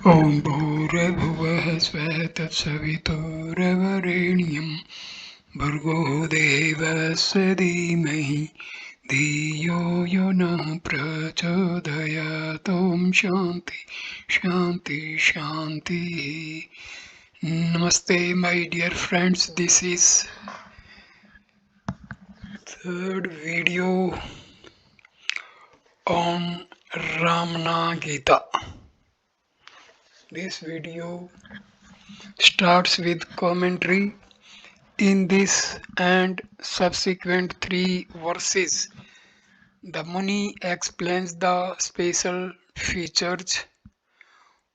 ॐ भूर्भुवः स्वः तत्सवितुर्वरेण्यं भर्गो देवस्य धीमहि धियो यो नः प्रचोदयात् ॐ शान्ति शान्ति शान्तिः. Namaste my dear friends, this is third video on Ramana Gita. This video starts with commentary. In this and subsequent three verses, the Muni explains the special features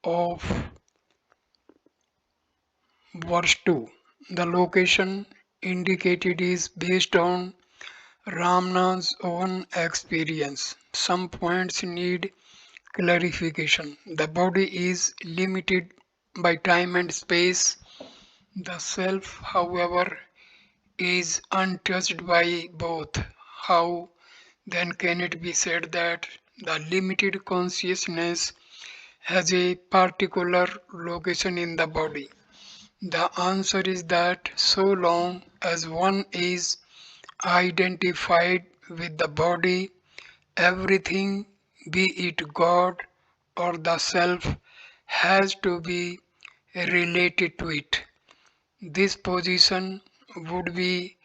of verse 2. The location indicated is based on Ramana's own experience. Some points need clarification. The body is limited by time and space. The self, however, is untouched by both. How then can it be said that the limited consciousness has a particular location in the body? The answer is that so long as one is identified with the body, everything, be it God or the self, has to be related to it. This position would be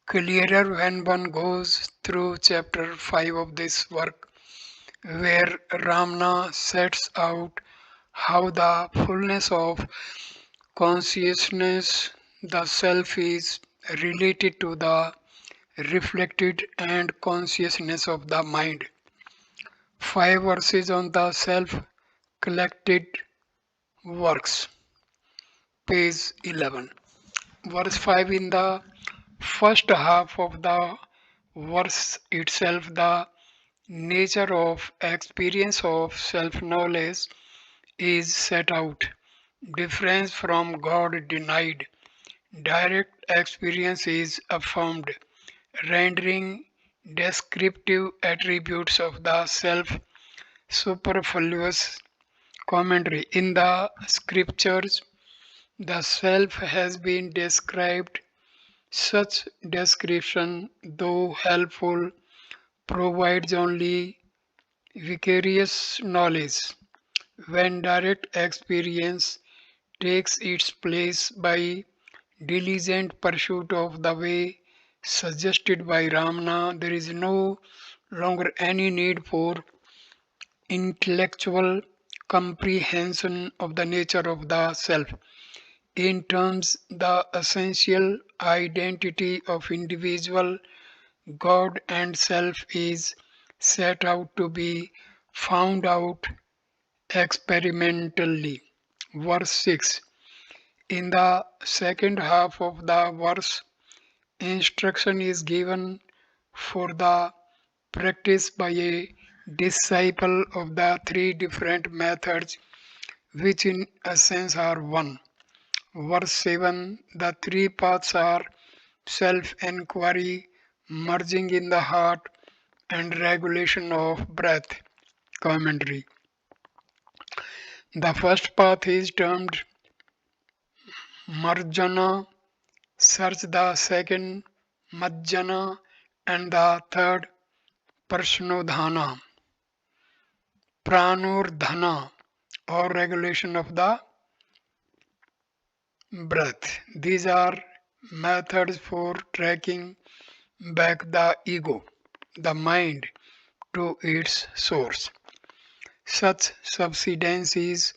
clearer when one goes through chapter 5 of this work, where Ramana sets out how the fullness of consciousness, the self, is related to the reflected and consciousness of the mind. 5 verses on the self collected works, page 11. Verse 5, in the first half of the verse itself, the nature of experience of self knowledge is set out. Difference from God denied. Direct experience is affirmed, rendering descriptive attributes of the self superfluous. Commentary. In the scriptures, the self has been described. Such description, though helpful, provides only vicarious knowledge. When direct experience takes its place by diligent pursuit of the way suggested by Ramana, there is no longer any need for intellectual comprehension of the nature of the self. In terms, the essential identity of individual, God and self is set out to be found out experimentally. Verse 6. In the second half of the verse, instruction is given for the practice by a disciple of the three different methods, which in essence are one. Verse 7, the three paths are self enquiry, merging in the heart, and regulation of breath. Commentary. The first path is termed marjana, search; the second majjana, and the third prasnodhana, pranurdhana, or regulation of the breath. These are methods for tracking back the ego, the mind, to its source. Such subsidence is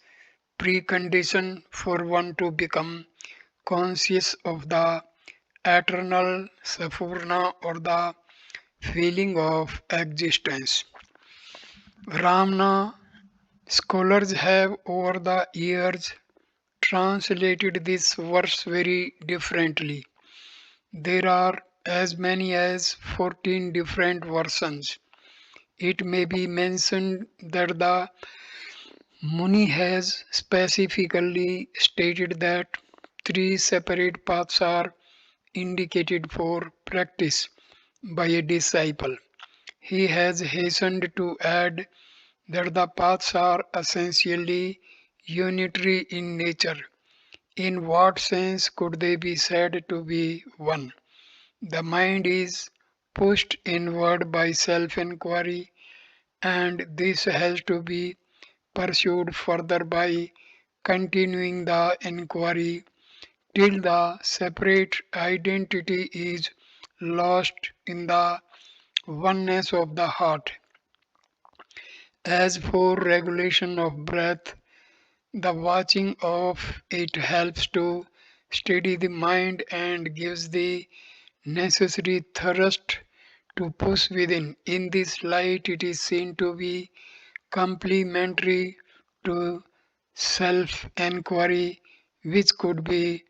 precondition for one to become conscious of the eternal Sapurna or the feeling of existence. Ramana scholars have over the years translated this verse very differently. There are as many as 14 different versions. It may be mentioned that the Muni has specifically stated that three separate paths are indicated for practice by a disciple. He has hastened to add that the paths are essentially unitary in nature. In what sense could they be said to be one? The mind is pushed inward by self inquiry, and this has to be pursued further by continuing the inquiry till the separate identity is lost in the oneness of the heart. As for regulation of breath, the watching of it helps to steady the mind and gives the necessary thrust to push within. In this light, it is seen to be complementary to self enquiry, which could be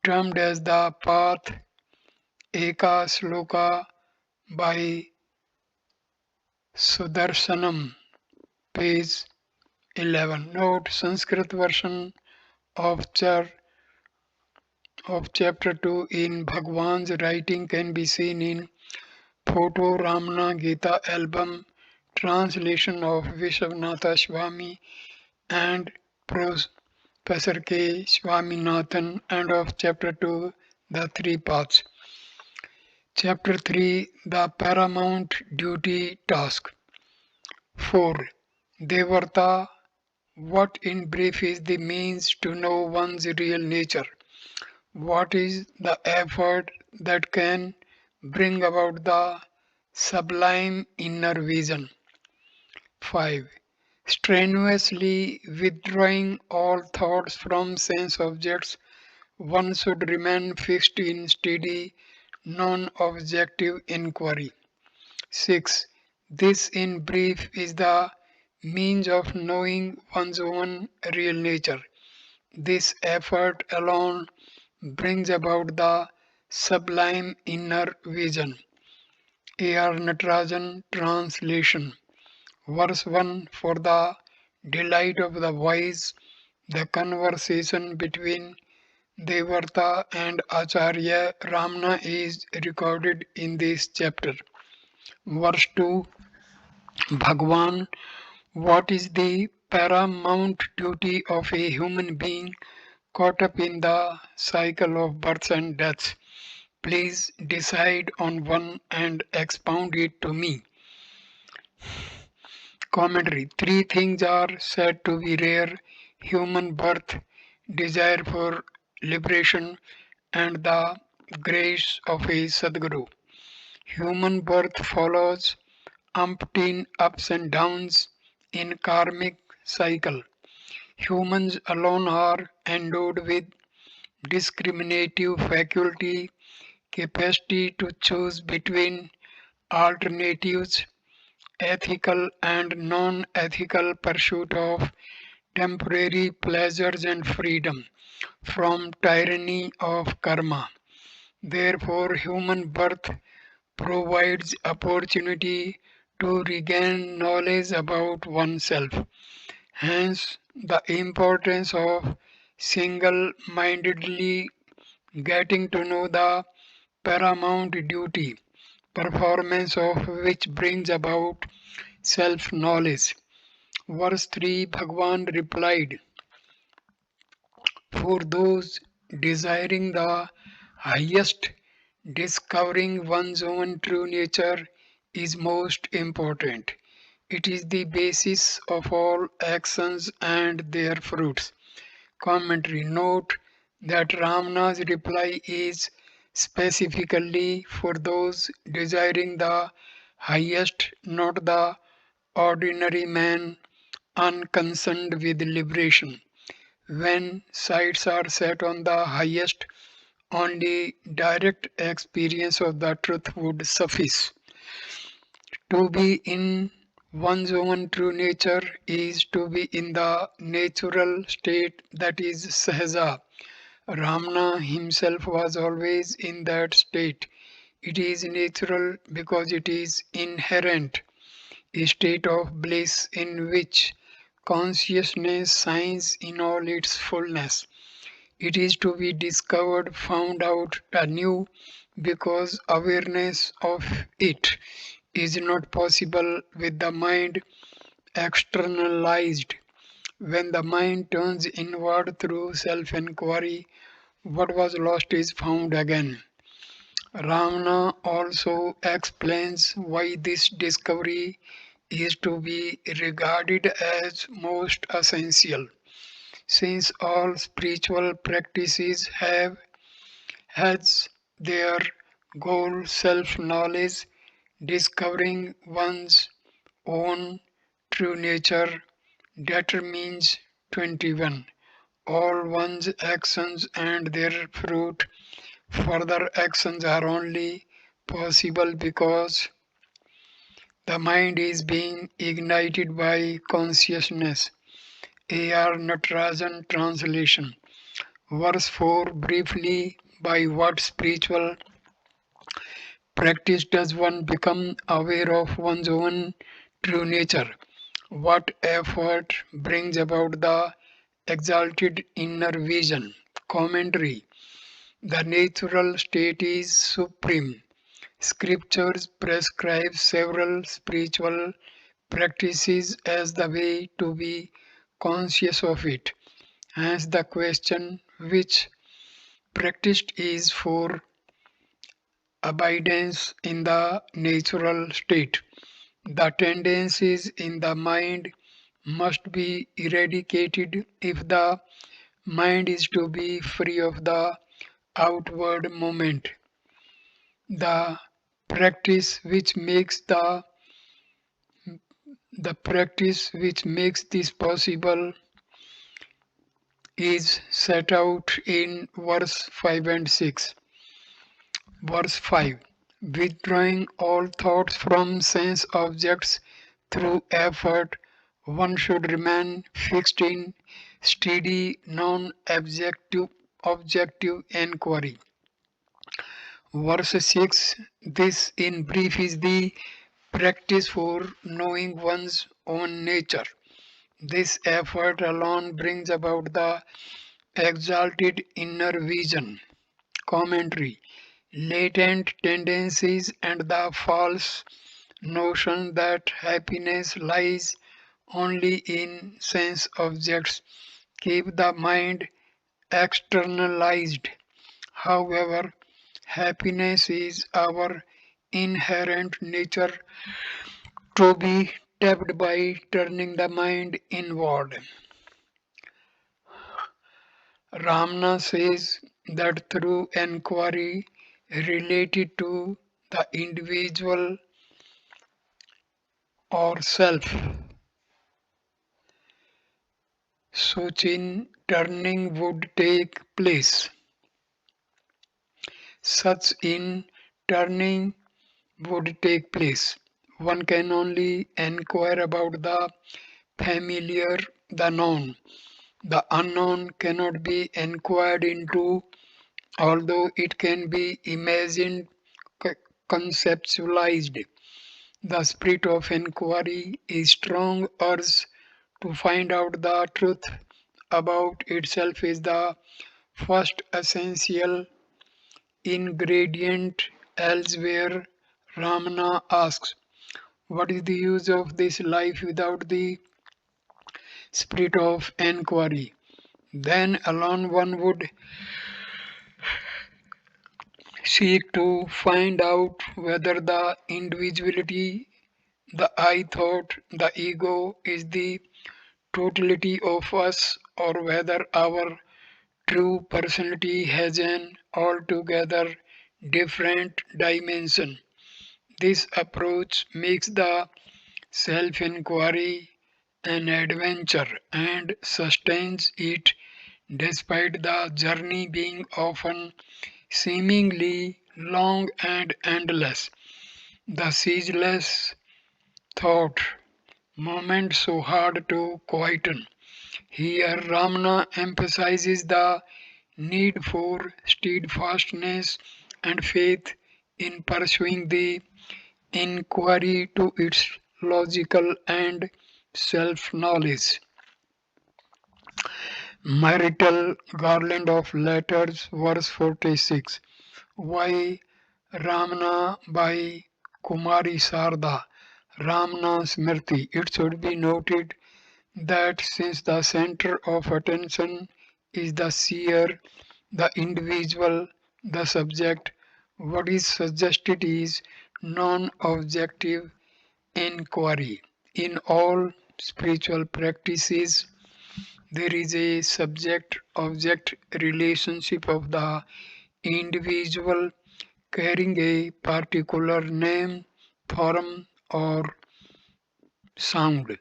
termed as the path Eka Sloka by Sudarshanam, page 11. Note Sanskrit version of, chapter 2 in Bhagwan's writing can be seen in Photo Ramana Gita album, translation of Vishwanatha Swami and Professor K. Swaminathan, and of chapter 2, The Three Paths. Chapter 3, The Paramount Duty Task. 4. Devarta. What in brief is the means to know one's real nature? What is the effort that can bring about the sublime inner vision? 5. Strenuously withdrawing all thoughts from sense objects, one should remain fixed in steady, non objective inquiry. 6. This, in brief, is the means of knowing one's own real nature. This effort alone brings about the sublime inner vision. A.R. Natarajan translation. Verse 1. For the delight of the wise, the conversation between Devarta and Acharya Ramana is recorded in this chapter. Verse 2. Bhagwan, what is the paramount duty of a human being caught up in the cycle of births and deaths? Please decide on one and expound it to me. Commentary. Three things are said to be rare: human birth, desire for liberation, and the grace of a Sadguru. Human birth follows umpteen ups and downs in karmic cycle. Humans alone are endowed with discriminative faculty, capacity to choose between alternatives, ethical and non-ethical pursuit of temporary pleasures and freedom from tyranny of karma. Therefore, human birth provides opportunity to regain knowledge about oneself. Hence, the importance of single mindedly getting to know the paramount duty, performance of which brings about self knowledge. Verse 3, Bhagwan replied, for those desiring the highest, discovering one's own true nature is most important. It is the basis of all actions and their fruits. Commentary. Note that Ramana's reply is specifically for those desiring the highest, not the ordinary man unconcerned with liberation. When sights are set on the highest, only direct experience of the truth would suffice. To be in one's own true nature is to be in the natural state, that is Sahaja. Ramana himself was always in that state. It is natural because it is inherent, a state of bliss in which consciousness shines in all its fullness. It is to be discovered, found out anew, because awareness of it is not possible with the mind externalized. When the mind turns inward through self inquiry, what was lost is found again. Ramana also explains why this discovery is to be regarded as most essential, since all spiritual practices have as their goal self-knowledge, discovering one's own true nature determines 21. All one's actions and their fruit. Further actions are only possible because the mind is being ignited by consciousness. A.R. Natarajan translation. Verse 4 briefly by what spiritual practice does one become aware of one's own true nature? What effort brings about the exalted inner vision? Commentary. The natural state is supreme. Scriptures prescribe several spiritual practices as the way to be conscious of it. Hence, the question which practiced is for abidance in the natural state. The tendencies in the mind must be eradicated if the mind is to be free of the outward movement. The practice which makes the practice which makes this possible is set out in verse 5 and 6. Verse 5. Withdrawing all thoughts from sense objects through effort, one should remain fixed in steady, non-objective objective inquiry. Verse 6. This in brief is the practice for knowing one's own nature. This effort alone brings about the exalted inner vision. Commentary. Latent tendencies and the false notion that happiness lies only in sense objects keep the mind externalized. However, happiness is our inherent nature to be tapped by turning the mind inward. Ramana says that through enquiry related to the individual or self, such in turning would take place. Such in turning would take place. One can only enquire about the familiar, the known. The unknown cannot be inquired into, although it can be imagined, conceptualized. The spirit of inquiry is strong urge to find out the truth about itself is the first essential ingredient. Elsewhere, Ramana asks, what is the use of this life without the spirit of inquiry? Then alone one would seek to find out whether the individuality, the I thought, the ego is the totality of us or whether our true personality has an altogether different dimension. This approach makes the self inquiry an adventure and sustains it despite the journey being often seemingly long and endless. The ceaseless thought moment so hard to quieten. Here Ramana emphasizes the need for steadfastness and faith in pursuing the inquiry to its logical and self knowledge. Marital Garland of Letters, verse 46. Why Ramana by Kumari Sarda, Ramana Smriti. It should be noted that since the center of attention is the seer, the individual, the subject, what is suggested is non objective inquiry. In all spiritual practices, there is a subject object relationship of the individual carrying a particular name, form, or sound.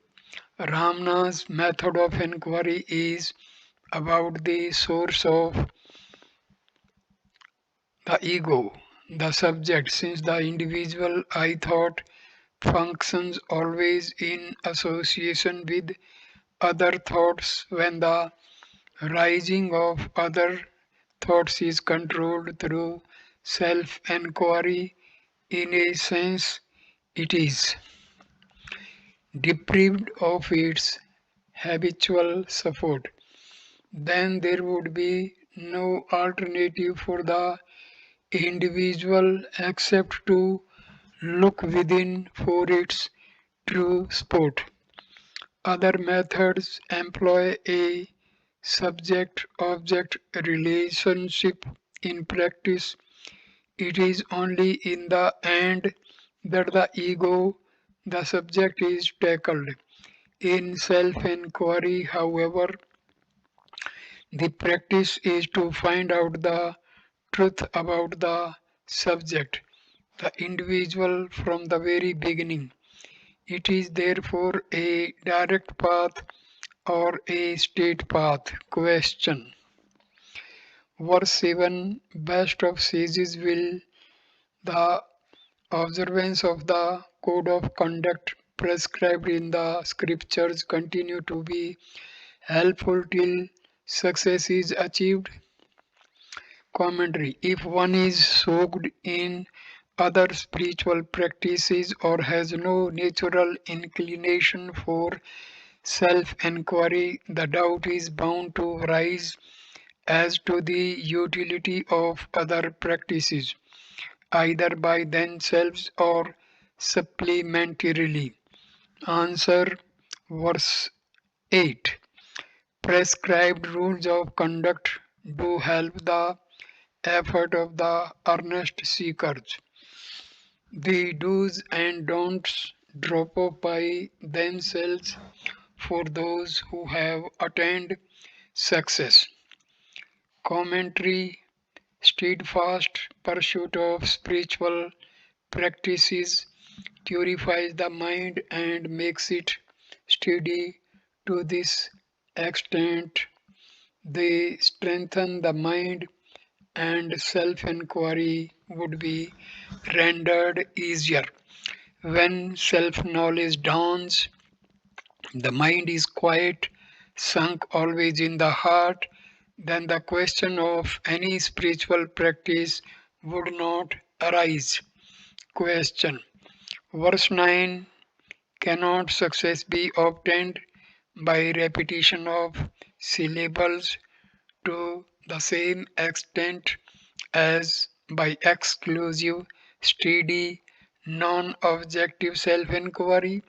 Ramana's method of inquiry is about the source of the ego, the subject, since the individual I thought functions always in association with other thoughts when the rising of other thoughts is controlled through self enquiry. In a sense, it is deprived of its habitual support. Then there would be no alternative for the individual except to look within for its true sport. Other methods employ a subject object relationship in practice. It is only in the end that the ego, the subject, is tackled. In self inquiry, however, the practice is to find out the truth about the subject, the individual, from the very beginning. It is therefore a direct path or a straight path. Question. Verse 7. Best of sages will the observance of the code of conduct prescribed in the scriptures continue to be helpful till success is achieved. Commentary. If one is soaked in other spiritual practices or has no natural inclination for self inquiry, the doubt is bound to rise as to the utility of other practices, either by themselves or supplementarily. Answer. Verse 8. Prescribed rules of conduct do help the effort of the earnest seekers. The do's and don'ts drop off by themselves for those who have attained success. Commentary. Steadfast pursuit of spiritual practices purifies the mind and makes it steady. To this extent, they strengthen the mind, and self inquiry would be rendered easier. When self knowledge dawns, the mind is quiet, sunk always in the heart, then the question of any spiritual practice would not arise. Question. Verse 9. Cannot success be obtained by repetition of syllables to the same extent as by exclusive, steady, non objective self inquiry?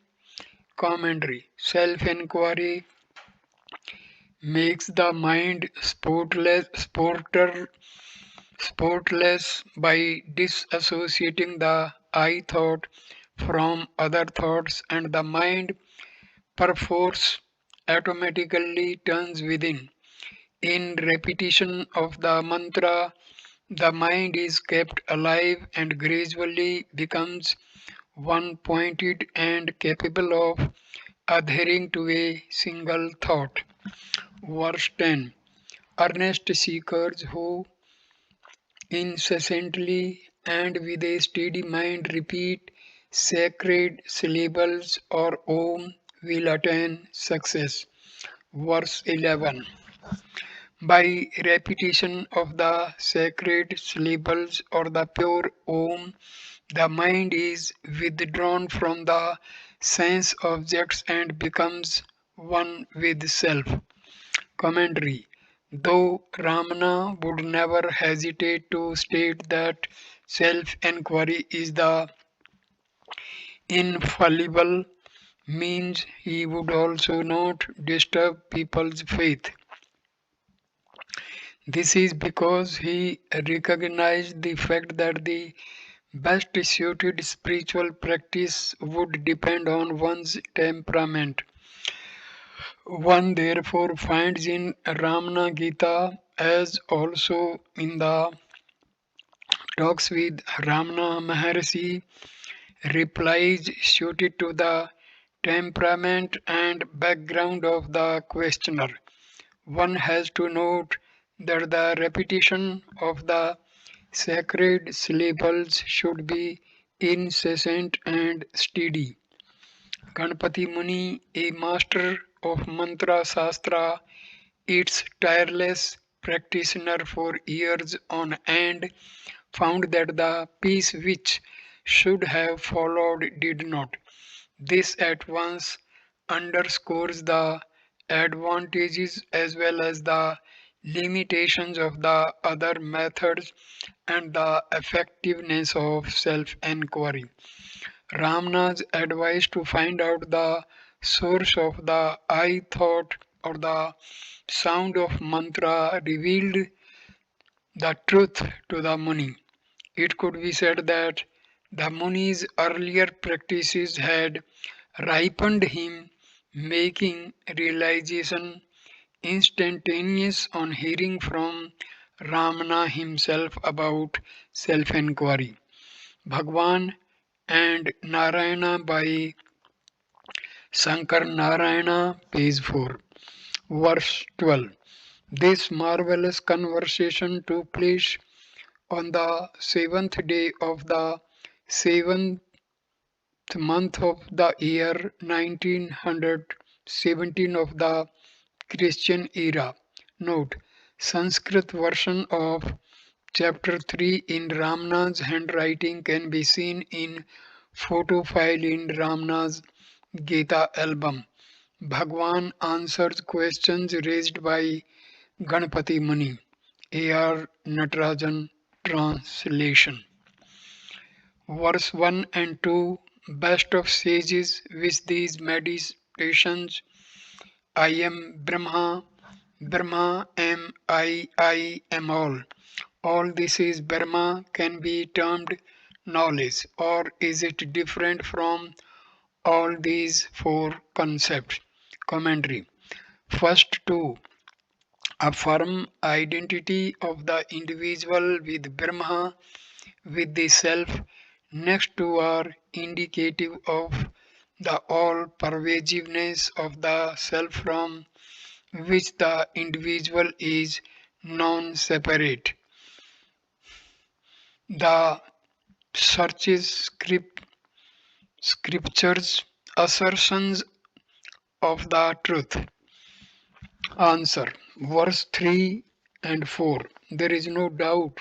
Commentary. Self inquiry makes the mind sportless by disassociating the I thought from other thoughts, and the mind perforce automatically turns within. In repetition of the mantra, the mind is kept alive and gradually becomes one pointed and capable of adhering to a single thought. Verse 10. Earnest seekers who incessantly and with a steady mind repeat sacred syllables or Om will attain success. Verse 11. By repetition of the sacred syllables or the pure Om, the mind is withdrawn from the sense objects and becomes one with self. Commentary. Though Ramana would never hesitate to state that self inquiry is the infallible means he would also not disturb people's faith. This is because he recognized the fact that the best suited spiritual practice would depend on one's temperament. One therefore finds in Ramana Gita as also in the talks with Ramana Maharshi replies suited to the temperament and background of the questioner. One has to note that the repetition of the sacred syllables should be incessant and steady. Ganpati Muni, a master of mantra sastra, its tireless practitioner for years on end, found that the peace which should have followed did not. This at once underscores the advantages as well as the limitations of the other methods and the effectiveness of self inquiry. Ramna's advice to find out the source of the I thought or the sound of mantra revealed the truth to the Muni. It could be said that the Muni's earlier practices had ripened him, making realization instantaneous on hearing from Ramana himself about self inquiry. Bhagwan and Narayana by Shankar Narayana, page 4, verse 12. This marvelous conversation took place on the seventh day of the seventh month of the year 1917 of the Christian era. Note: Sanskrit version of chapter 3 in Ramana's handwriting can be seen in photo file in Ramana's Gita album. Bhagwan answers questions raised by Ganpati Muni. A.R. Natarajan translation. Verse 1 and 2. Best of sages with these meditations. I am Brahma, Brahma am I am all. All this is Brahma can be termed knowledge, or is it different from all these four concepts? Commentary. First two affirm identity of the individual with Brahma, with the self. Next two are indicative of the all pervasiveness of the self from which the individual is non separate. The searches scriptures assertions of the truth. Answer. Verse 3 and 4. There is no doubt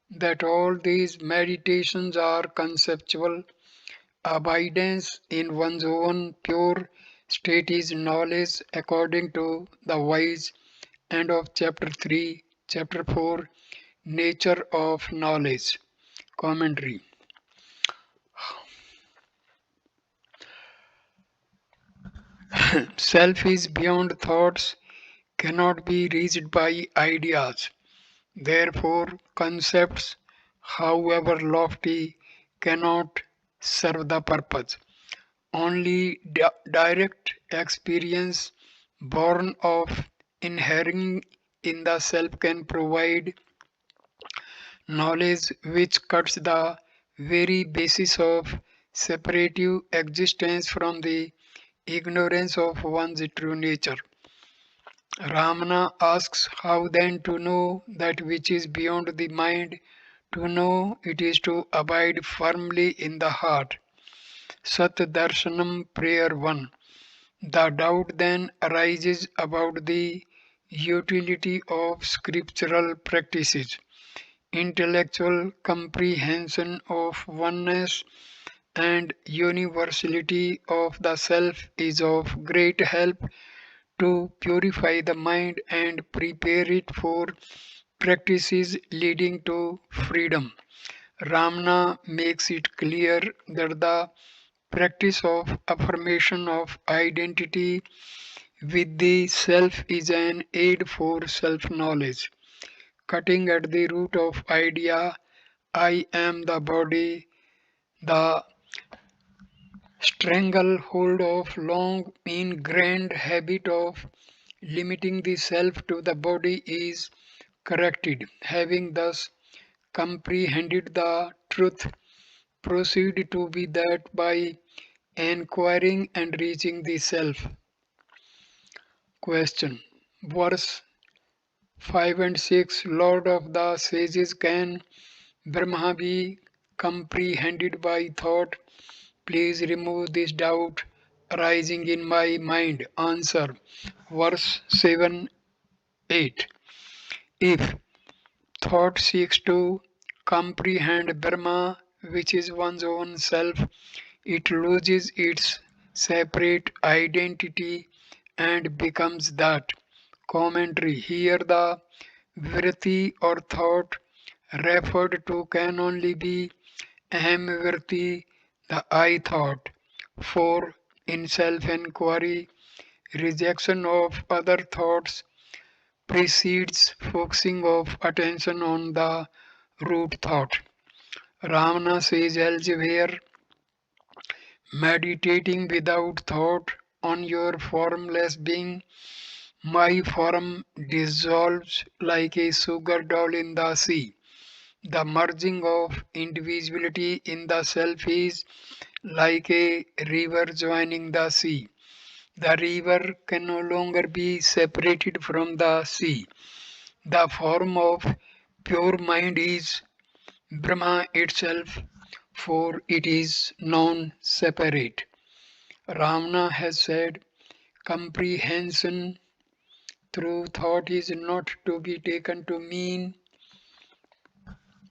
that all these meditations are conceptual. Abidance in one's own pure state is knowledge according to the wise end of chapter 3, chapter 4, nature of knowledge. Commentary. Self is beyond thoughts, cannot be reached by ideas. Therefore, concepts, however lofty, cannot serve the purpose. Only direct experience born of inhering in the self can provide knowledge which cuts the very basis of separative existence from the ignorance of one's true nature. Ramana asks how then to know that which is beyond the mind. To know it is to abide firmly in the heart. Sat Darshanam Prayer 1. The doubt then arises about the utility of scriptural practices. Intellectual comprehension of oneness and universality of the self is of great help to purify the mind and prepare it for practices leading to freedom. Ramana makes it clear that the Practice of affirmation of identity with the self is an aid for self-knowledge, cutting at the root of idea I am the body, the stranglehold of long ingrained habit of limiting the self to the body is corrected. Having thus comprehended the truth, proceed to be that by enquiring and reaching the self. Question. Verse 5 and 6 Lord of the sages, can Brahma be comprehended by thought? Please remove this doubt arising in my mind. Answer. Verse 7 8. If thought seeks to comprehend Brahma, which is one's own self, it loses its separate identity and becomes that. Commentary. Here the vritti or thought referred to can only be aham vritti, the I thought. For in self-enquiry, rejection of other thoughts precedes focusing of attention on the root thought. Ramana says elsewhere, meditating without thought on your formless being, my form dissolves like a sugar doll in the sea. The merging of individuality in the self is like a river joining the sea. The river can no longer be separated from the sea. The form of pure mind is Brahma itself, for it is non separate. Ramana has said, comprehension through thought is not to be taken to mean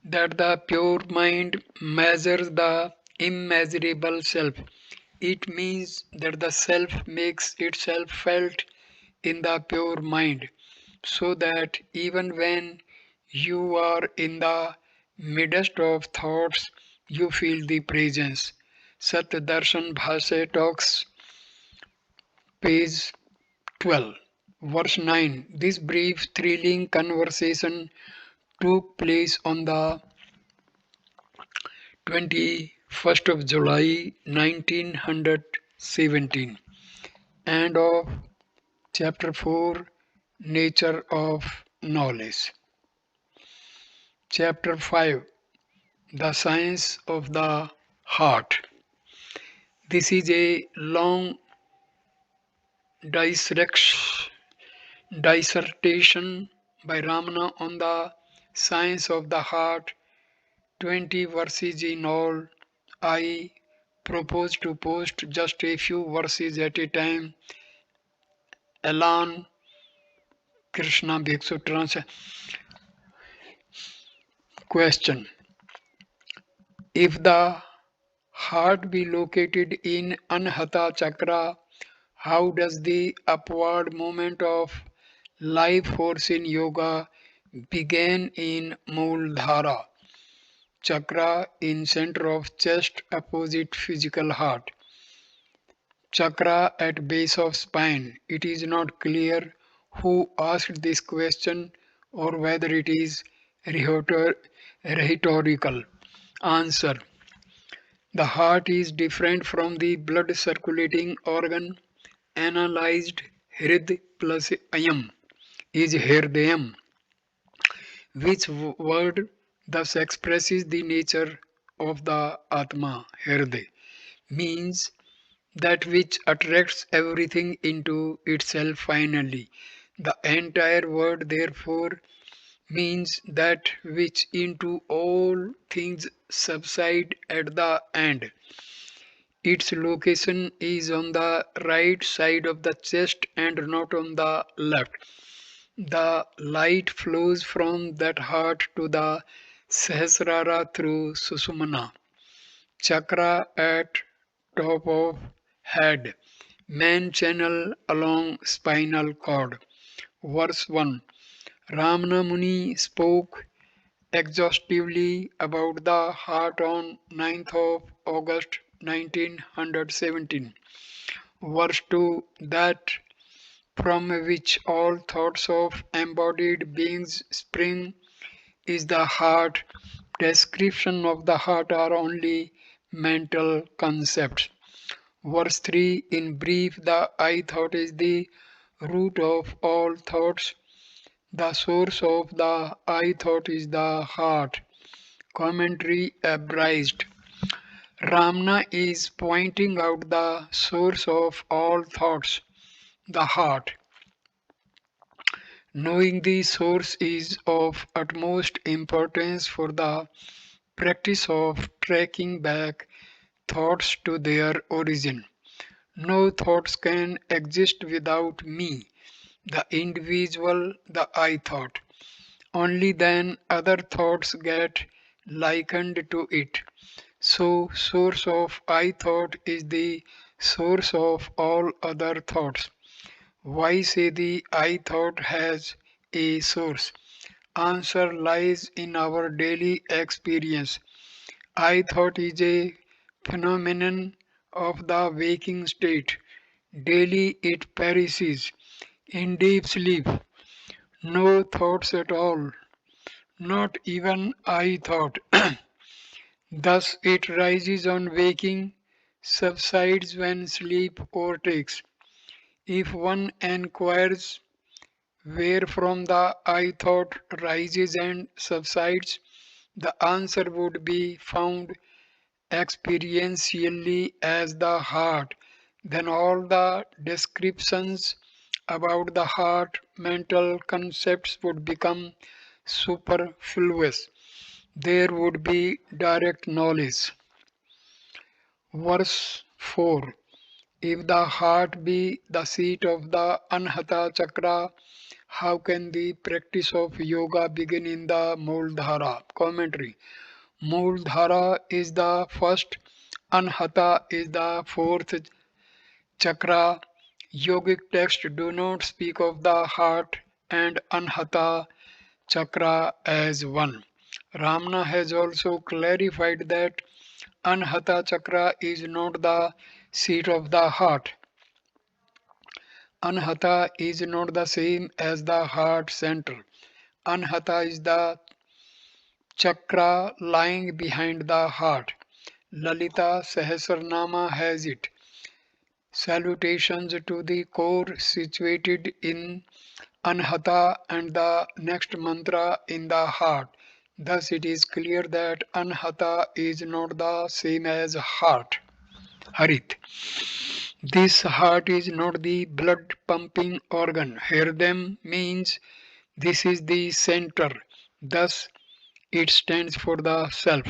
that the pure mind measures the immeasurable self. It means that the self makes itself felt in the pure mind, so that even when you are in the midst of thoughts, you feel the presence. Sat Darshan Bhashe talks, page 12, verse 9. This brief, thrilling conversation took place on the 21st of July 1917 and of chapter 4 Nature of Knowledge. Chapter 5 The Science of the Heart. This is a long dissertation by Ramana on the science of the heart, 20 verses in all. I propose to post just a few verses at a time. Elan Krishna Bhiksu Question. If the heart be located in Anhata Chakra, how does the upward movement of life force in yoga begin in Mooladhara Chakra in center of chest opposite physical heart? Chakra at base of spine. It is not clear who asked this question or whether it is rhetorical. Answer. The heart is different from the blood circulating organ. Analyzed Hrid plus Ayam is Hirdayam, which word thus expresses the nature of the Atma, Hirday, means that which attracts everything into itself finally. The entire word therefore means that which into all things subside at the end. Its location is on the right side of the chest and not on the left. The light flows from that heart to the Sahasrara through Susumna chakra at top of head, main channel along spinal cord. Verse 1. Ramana Muni spoke exhaustively about the heart on 9th of August 1917. Verse 2, that from which all thoughts of embodied beings spring is the heart. Description of the heart are only mental concepts. Verse 3, in brief, the I thought is the root of all thoughts. The source of the I thought is the heart. Commentary abridged. Ramana is pointing out the source of all thoughts, the heart. Knowing the source is of utmost importance for the practice of tracking back thoughts to their origin. No thoughts can exist without me, the individual, the I thought. Only then other thoughts get likened to it. So, source of I thought is the source of all other thoughts. Why say the I thought has a source? Answer lies in our daily experience. I thought is a phenomenon of the waking state. Daily it perishes in deep sleep. No thoughts at all, not even I thought. Thus it rises on waking, subsides when sleep overtakes. If one inquires wherefrom the I thought rises and subsides, the answer would be found experientially as the heart. Then all the descriptions about the heart, mental concepts would become superfluous. There would be direct knowledge. Verse 4, if the heart be the seat of the Anhata Chakra, how can the practice of yoga begin in the Mooldhara? Commentary. Mooldhara is the first, Anhata is the fourth chakra. Yogic texts do not speak of the heart and Anhata chakra as one. Ramana has also clarified that Anhata chakra is not the seat of the heart. Anhata is not the same as the heart center. Anhata is the chakra lying behind the heart. Lalita Sahasranama has it. Salutations to the core situated in Anhata and the next mantra in the heart. Thus it is clear that Anhata is not the same as heart. Harit. This heart is not the blood pumping organ. Hridam means this is the center. Thus it stands for the self.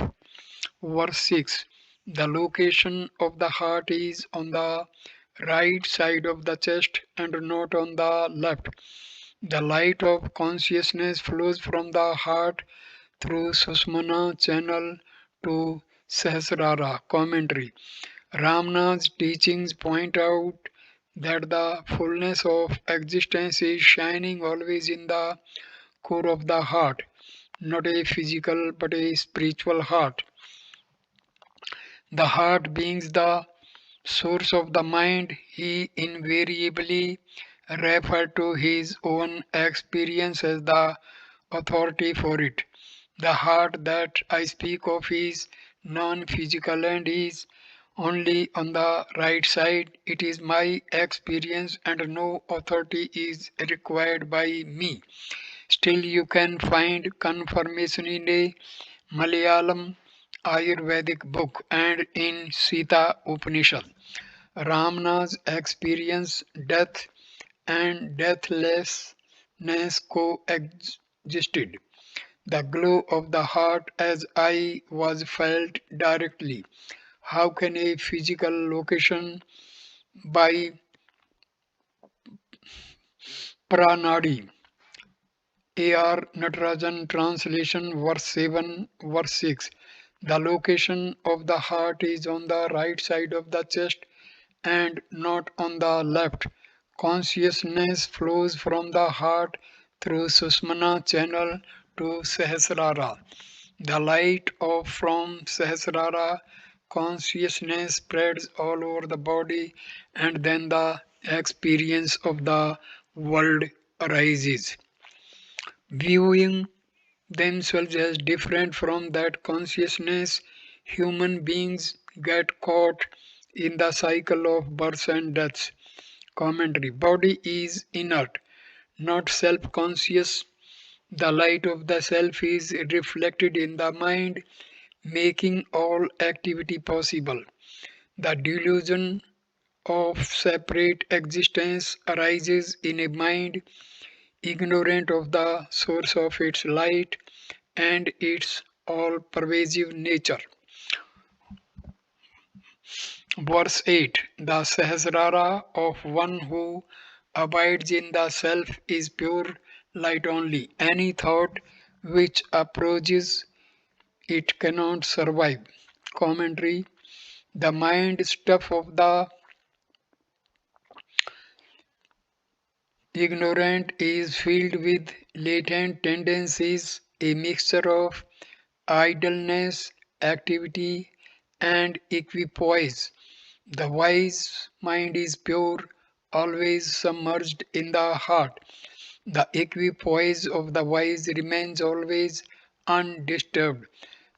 Verse 6, the location of the heart is on the right side of the chest and not on the left. The light of consciousness flows from the heart through Susmana channel to Sahasrara. Commentary. Ramana's teachings point out that the fullness of existence is shining always in the core of the heart, not a physical but a spiritual heart. The heart being the source of the mind, he invariably referred to his own experience as the authority for it. The heart that I speak of is non physical and is only on the right side. It is my experience and no authority is required by me. Still, you can find confirmation in a Malayalam Ayurvedic book and in Sita Upanishad. Ramana's experience, death and deathlessness coexisted. The glow of the heart as I was felt directly. How can a physical location by Pranadi? A.R. Natarajan translation verse 7 verse 6. The location of the heart is on the right side of the chest and not on the left. Consciousness flows from the heart through Susmana channel to Sahasrara. The light of from Sahasrara consciousness spreads all over the body, and then the experience of the world arises. Viewing themselves as different from that consciousness, human beings get caught in the cycle of births and deaths. Commentary: body is inert, not self conscious. The light of the self is reflected in the mind, making all activity possible. The delusion of separate existence arises in a mind ignorant of the source of its light and its all pervasive nature. Verse 8: the Sahasrara of one who abides in the self is pure light only. Any thought which approaches it cannot survive. Commentary: the mind stuff of the ignorant is filled with latent tendencies, a mixture of idleness, activity, and equipoise. The wise mind is pure, always submerged in the heart. The equipoise of the wise remains always undisturbed.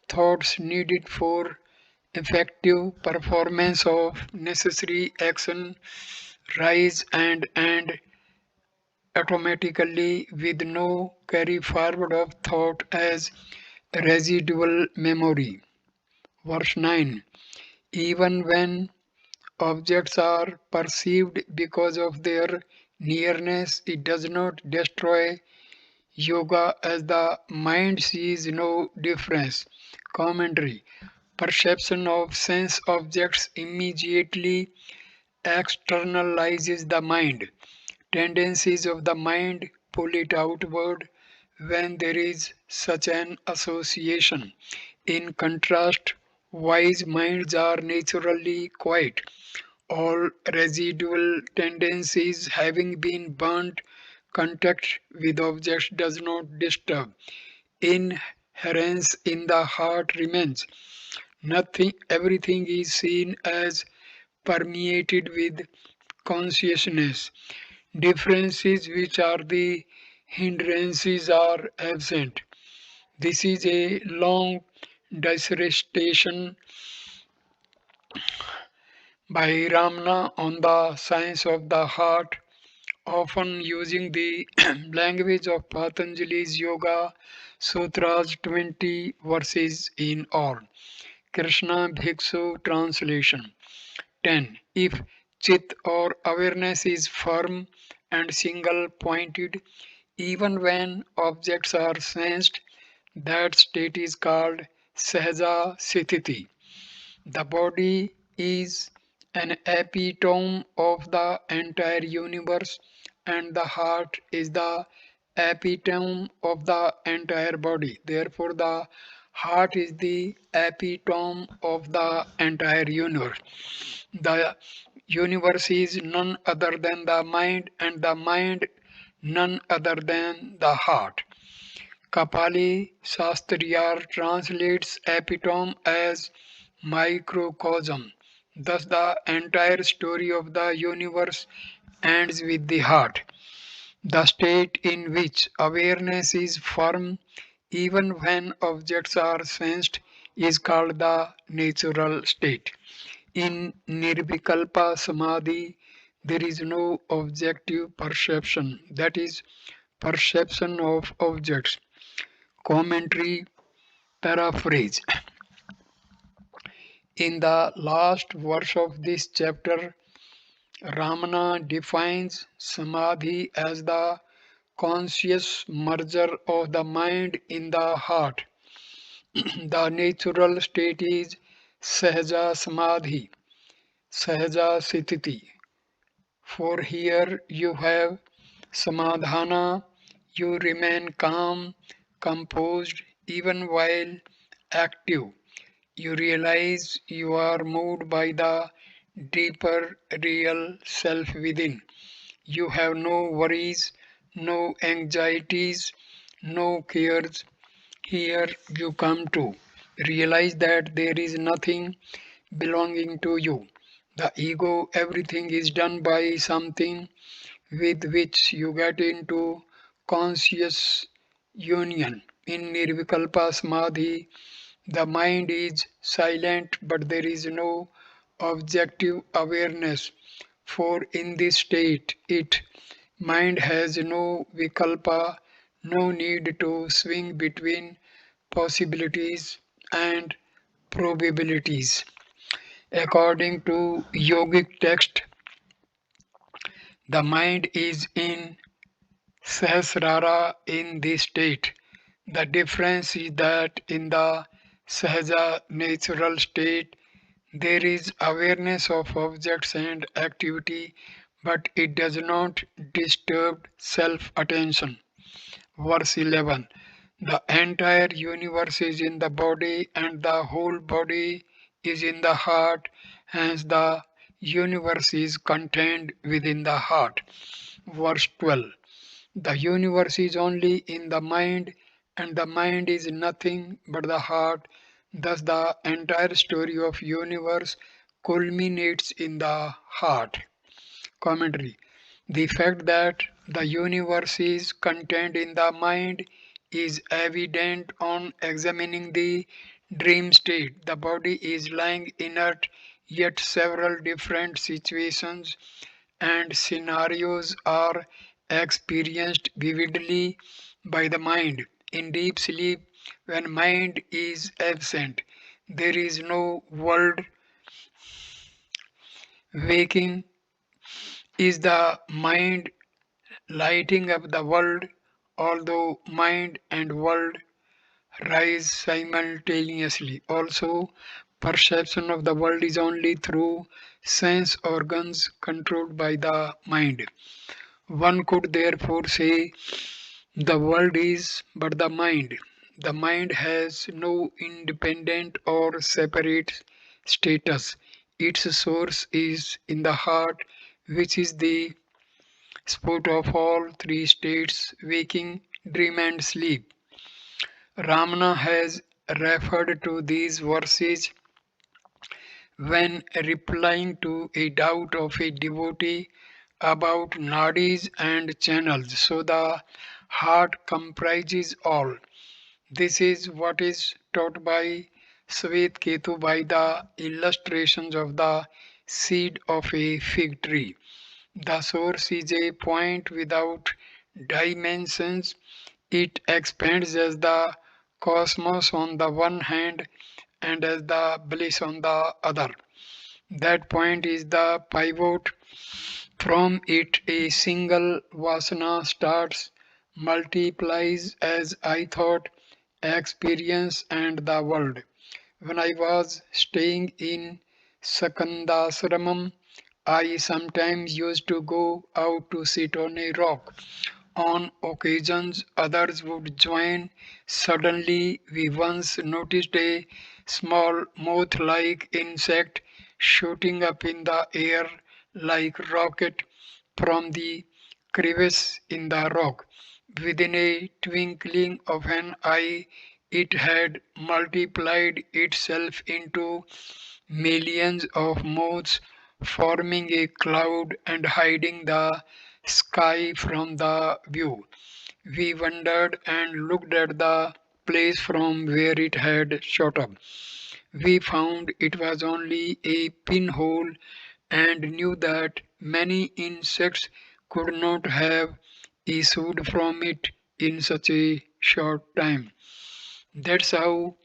Thoughts needed for effective performance of necessary action rise and automatically with no carry forward of thought as residual memory. Verse 9: even when objects are perceived because of their nearness, it does not destroy yoga as the mind sees no difference. Commentary: perception of sense objects immediately externalizes the mind. Tendencies of the mind pull it outward when there is such an association. In contrast, wise minds are naturally quiet, all residual tendencies having been burnt. Contact with objects does not disturb. Inherence in the heart remains. Nothing, everything is seen as permeated with consciousness. Differences which are the hindrances are absent. This is a long dissertation by Ramana on the science of the heart, often using the language of Patanjali's Yoga Sutras, 20 verses in all. Krishna Bhiksu translation. 10. If chit or awareness is firm and single pointed, even when objects are sensed, that state is called Sahaja Sthiti. The body is an epitome of the entire universe, and the heart is the epitome of the entire body. Therefore, the heart is the epitome of the entire universe. The universe is none other than the mind, and the mind none other than the heart. Kapali Shastriyar translates epitome as microcosm. Thus, the entire story of the universe ends with the heart. The state in which awareness is firm even when objects are sensed is called the natural state. In Nirvikalpa Samadhi, there is no objective perception, that is, perception of objects. Commentary paraphrase. In the last verse of this chapter, Ramana defines Samadhi as the conscious merger of the mind in the heart. The natural state is Sahaja Samadhi, Sahaja Sthiti. For here you have Samadhana, you remain calm, composed, even while active. You realize you are moved by the deeper real self within. You have no worries, no anxieties, no cares. Here you come to realize that there is nothing belonging to you. The ego, everything is done by something with which you get into conscious union. In Nirvikalpa Samadhi, the mind is silent, but there is no objective awareness. For in this state, it mind has no vikalpa, no need to swing between possibilities and probabilities. According to yogic text, the mind is in Sahasrara in this state. The difference is that in the Sahaja natural state, there is awareness of objects and activity, but it does not disturb self attention. Verse 11. The entire universe is in the body, and the whole body is in the heart, hence, the universe is contained within the heart. Verse 12. The universe is only in the mind, and the mind is nothing but the heart. Thus, the entire story of universe culminates in the heart. Commentary. The fact that the universe is contained in the mind is evident on examining the dream state. The body is lying inert, yet several different situations and scenarios are experienced vividly by the mind. In deep sleep, when mind is absent, there is no world. Waking is the mind lighting up the world, although mind and world rise simultaneously. Also, perception of the world is only through sense organs controlled by the mind. One could therefore say the world is but the mind. The mind has no independent or separate status. Its source is in the heart, which is the spot of all three states waking, dream, and sleep. Ramana has referred to these verses when replying to a doubt of a devotee about nadis and channels. So the heart comprises all. This is what is taught by Svet Ketu by the illustrations of the seed of a fig tree. The source is a point without dimensions. It expands as the cosmos on the one hand and as the bliss on the other. That point is the pivot. From it, a single vasana starts, multiplies as I thought, experience, and the world. When I was staying in Sakandasramam, I sometimes used to go out to sit on a rock. On occasions, others would join. Suddenly, we once noticed a small moth like insect shooting up in the air like rocket from the crevice in the rock. Within a twinkling of an eye, it had multiplied itself into millions of moths, forming a cloud and hiding the sky from the view. We wondered and looked at the place from where it had shot up. We found it was only a pinhole and knew that many insects could not have issued from it in such a short time. That's how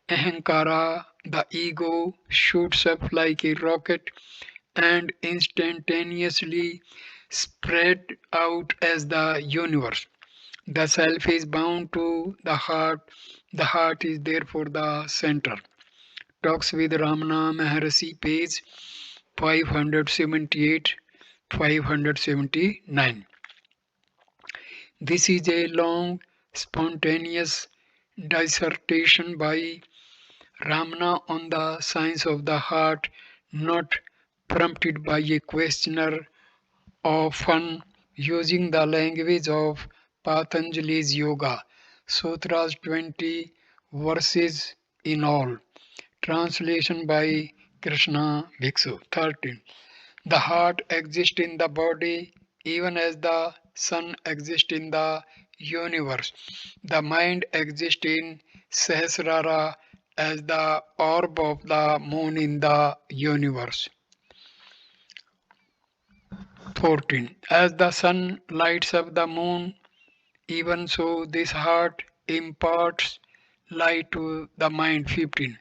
Ahankara, the ego, shoots up like a rocket and instantaneously spread out as the universe. The self is bound to the heart. The heart is therefore the center. Talks with Ramana Maharshi, page 578 579. This is a long, spontaneous dissertation by Ramana on the science of the heart, not prompted by a questioner or fun, using the language of Patanjali's Yoga. Sutras 20 verses in all. Translation by Krishna Bhiksu. 13. The heart exists in the body even as the sun exists in the universe. The mind exists in Sahasrara as the orb of the moon in the universe. 14. As the sun lights up the moon, even so this heart imparts light to the mind. 15.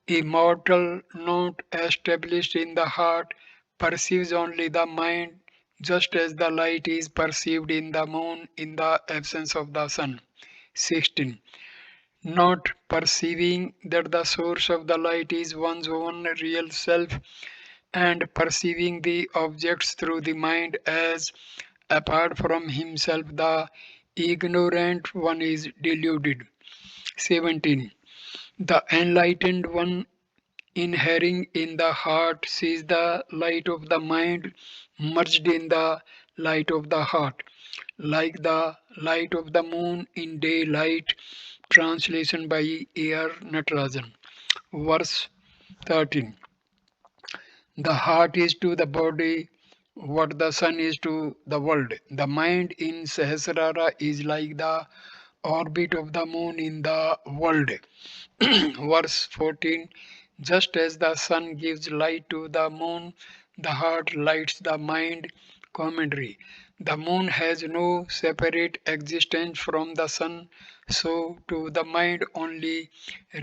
Immortal, not established in the heart, perceives only the mind, just as the light is perceived in the moon in the absence of the sun. 16. Not perceiving that the source of the light is one's own real self, and perceiving the objects through the mind as apart from himself, the ignorant one is deluded. 17. The enlightened one inhering in the heart sees the light of the mind merged in the light of the heart, like the light of the moon in daylight. Translation by A.R. Natarajan. Verse 13. The heart is to the body what the sun is to the world. The mind in Sahasrara is like the orbit of the moon in the world. Verse 14. Just as the sun gives light to the moon, the heart lights the mind. Commentary. The moon has no separate existence from the sun, so to the mind only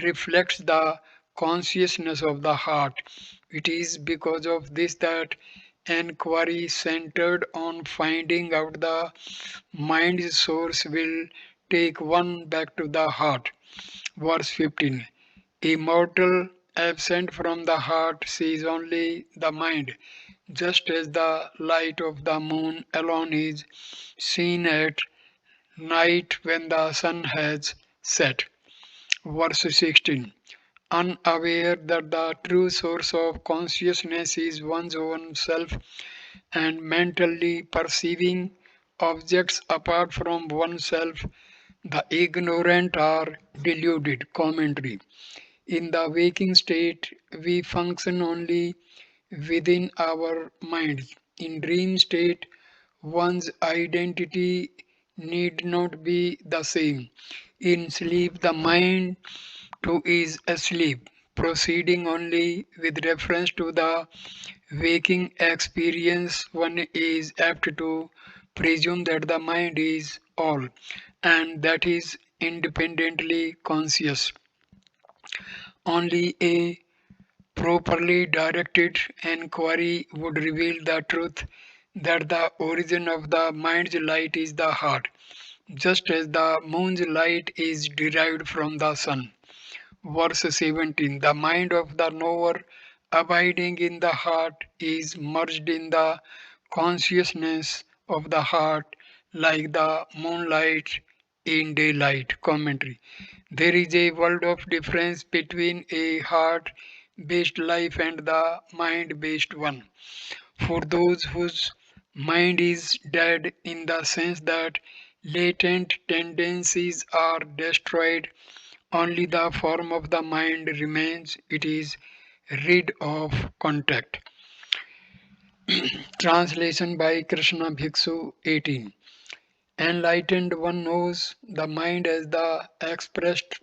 reflects the consciousness of the heart. It is because of this that enquiry centered on finding out the mind's source will take one back to the heart. Verse 15. Immortal, absent from the heart, sees only the mind, just as the light of the moon alone is seen at night when the sun has set. Verse 16. Unaware that the true source of consciousness is one's own self, and mentally perceiving objects apart from oneself, the ignorant are deluded. Commentary. In the waking state, we function only within our minds. In dream state, one's identity need not be the same. In sleep, the mind too is asleep, proceeding only with reference to the waking experience. One is apt to presume that the mind is all, and that is independently conscious. Only a properly directed enquiry would reveal the truth that the origin of the mind's light is the heart, just as the moon's light is derived from the sun. Verse 17. The mind of the knower abiding in the heart is merged in the consciousness of the heart like the moonlight in daylight. Commentary. There is a world of difference between a heart based life and the mind based one. For those whose mind is dead in the sense that latent tendencies are destroyed, only the form of the mind remains. It is rid of contact. Translation by Krishna Bhiksu 18. Enlightened one knows the mind as the expressed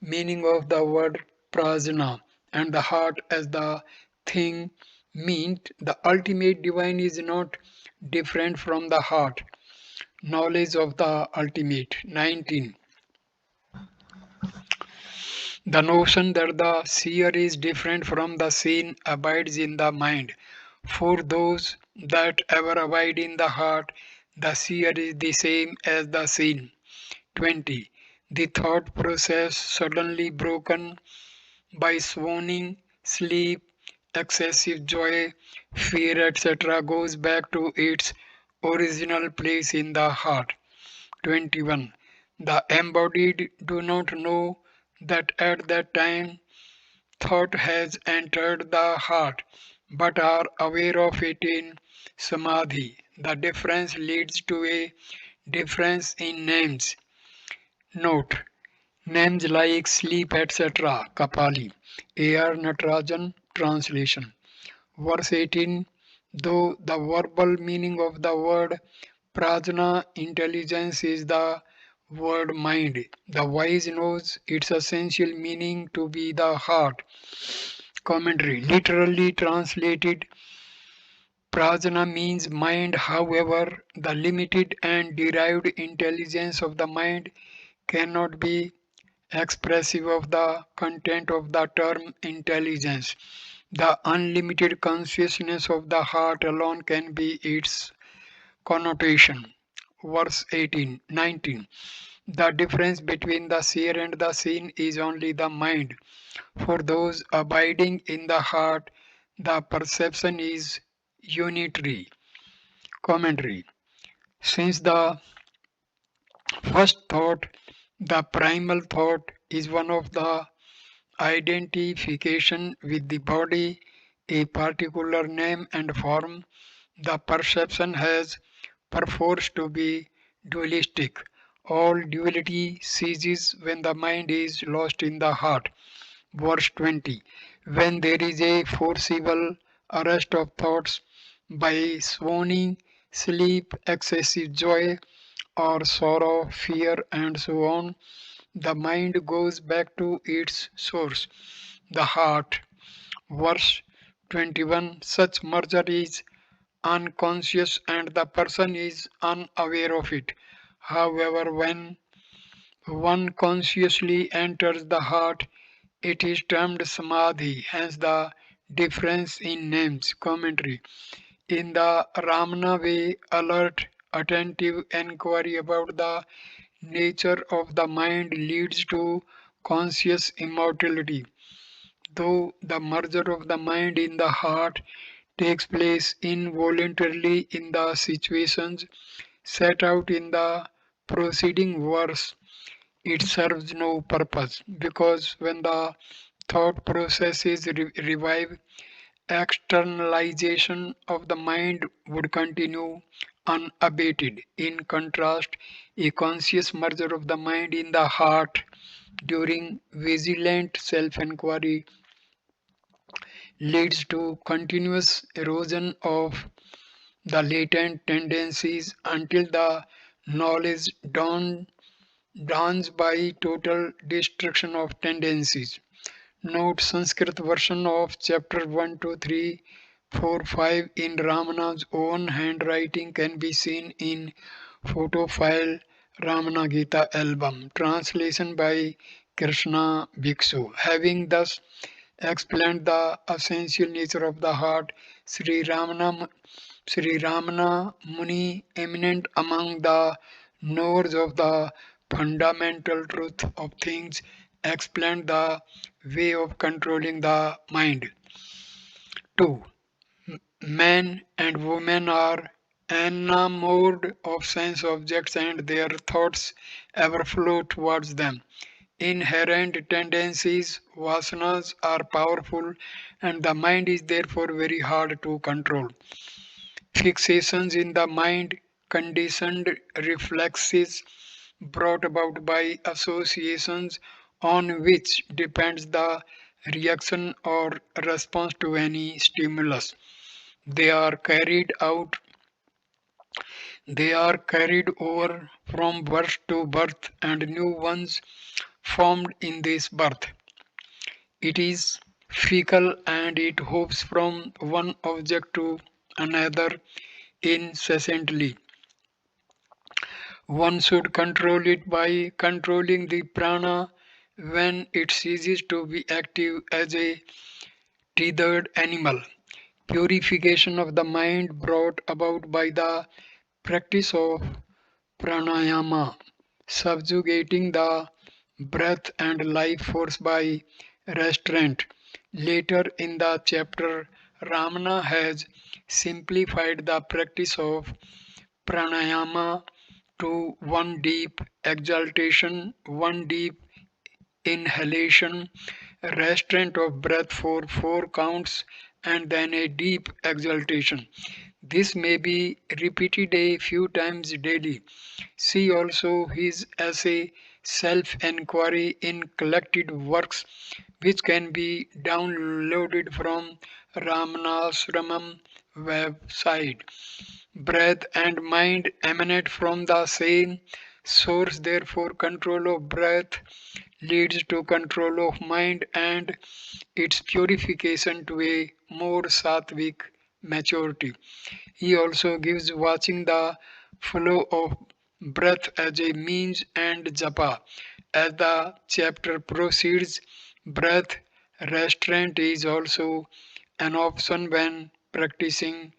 meaning of the word prajna, and the heart as the thing meant. The ultimate divine is not different from the heart. Knowledge of the ultimate. 19. The notion that the seer is different from the seen abides in the mind. For those that ever abide in the heart, the seer is the same as the seen. 20. The thought process suddenly broken by swooning, sleep, excessive joy, fear, etc., goes back to its original place in the heart. 21. The embodied do not know that at that time thought has entered the heart, but are aware of it in samadhi. The difference leads to a difference in names. Note: names like sleep, etc. Kapali. A.R. Natarajan, Translation. Verse 18. Though the verbal meaning of the word prajna, intelligence, is the word mind, the wise knows its essential meaning to be the heart. Commentary. Literally translated, prajna means mind. However, the limited and derived intelligence of the mind cannot be expressive of the content of the term intelligence. The unlimited consciousness of the heart alone can be its connotation. Verse 18, 19. The difference between the seer and the seen is only the mind. For those abiding in the heart, the perception is unitary. Commentary. Since the first thought, the primal thought, is one of the identification with the body, a particular name and form, the perception has perforce to be dualistic. All duality ceases when the mind is lost in the heart. Verse 20. When there is a forcible arrest of thoughts by swooning, sleep, excessive joy, or sorrow, fear, and so on, the mind goes back to its source, the heart. Verse 21. Such merger is unconscious and the person is unaware of it. However, when one consciously enters the heart, it is termed samadhi, hence the difference in names. Commentary. In the Ramana way, alert, attentive inquiry about the nature of the mind leads to conscious immortality. Though the merger of the mind in the heart takes place involuntarily in the situations set out in the preceding verse, it serves no purpose because when the thought process is revived, externalization of the mind would continue unabated. In contrast, a conscious merger of the mind in the heart during vigilant self inquiry leads to continuous erosion of the latent tendencies until the knowledge dawns by total destruction of tendencies. Note Sanskrit version of chapter 1, 2, 3, 4, 5 in Ramana's own handwriting can be seen in photo file Ramana Gita album. Translation by Krishna Bhiksu. Having thus explained the essential nature of the heart, Sri Ramana Muni, eminent among the knowers of the fundamental truth of things, explained the way of controlling the mind. 2. Men and women are enamored of sense objects and their thoughts ever flow towards them. Inherent tendencies, vasanas, are powerful and the mind is therefore very hard to control. Fixations in the mind, conditioned reflexes brought about by associations on which depends the reaction or response to any stimulus. They are carried out they are carried over from birth to birth and new ones formed in this birth. It is fickle and it hops from one object to another incessantly. One should control it by controlling the prana when it ceases to be active as a tethered animal. Purification of the mind brought about by the practice of pranayama, subjugating the breath and life force by restraint. Later in the chapter, Ramana has simplified the practice of pranayama to one deep exhaltation, one deep inhalation, restraint of breath for 4 counts, and then a deep exhaltation. This may be repeated a few times daily. See also his essay Self Enquiry in Collected Works, which can be downloaded from Ramana's website. Breath and mind emanate from the same source, therefore, control of breath leads to control of mind and its purification to a more sattvic maturity. He also gives watching the flow of breath as a means and japa. As the chapter proceeds, breath restraint is also an option when practicing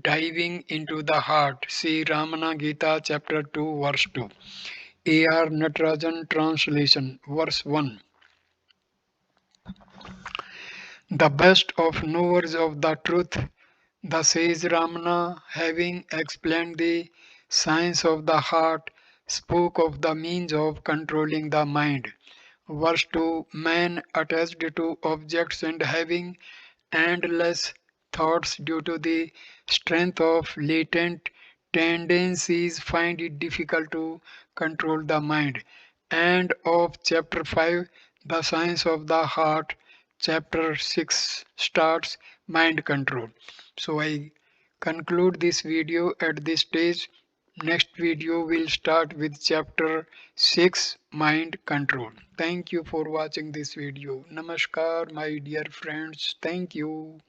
diving into the heart. See Ramana Gita chapter 2 verse 2. A.R. Natarajan translation verse 1. The best of knowers of the truth, the sage Ramana, having explained the science of the heart, spoke of the means of controlling the mind. Verse 2. Man attached to objects and having endless thoughts due to the strength of latent tendencies find it difficult to control the mind. End of chapter 5, the science of the heart. Chapter 6 starts mind control. So I conclude this video at this stage. Next video will start with chapter 6 mind control. Thank you for watching this video. Namaskar my dear friends. Thank you.